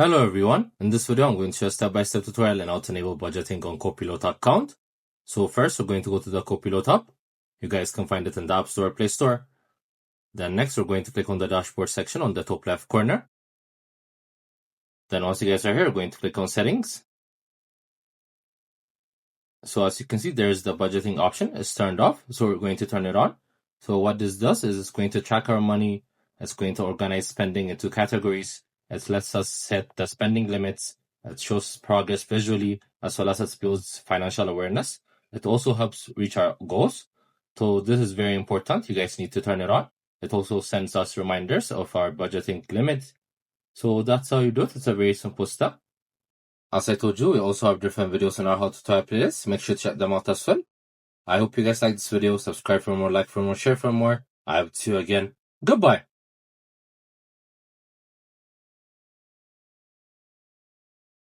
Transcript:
Hello everyone, in this video I'm going to show a step-by-step tutorial on how to enable budgeting on Copilot account. So first we're going to go to the Copilot app. You guys can find it in the App Store or Play Store. Then next we're going to click on the dashboard section on the top left corner. Then once you guys are here, we're going to click on settings. So as you can see, there's the budgeting option. It's turned off, so we're going to turn it on. So what this does is it's going to track our money. It's going to organize spending into categories. It lets us set the spending limits. It shows progress visually, as well as it builds financial awareness. It also helps reach our goals. So this is very important. You guys need to turn it on. It also sends us reminders of our budgeting limits. So that's how you do it. It's a very simple step. As I told you, we also have different videos in our How to Tutorial playlist. Make sure to check them out as well. I hope you guys like this video. Subscribe for more, like for more, share for more. I hope to see you again. Goodbye.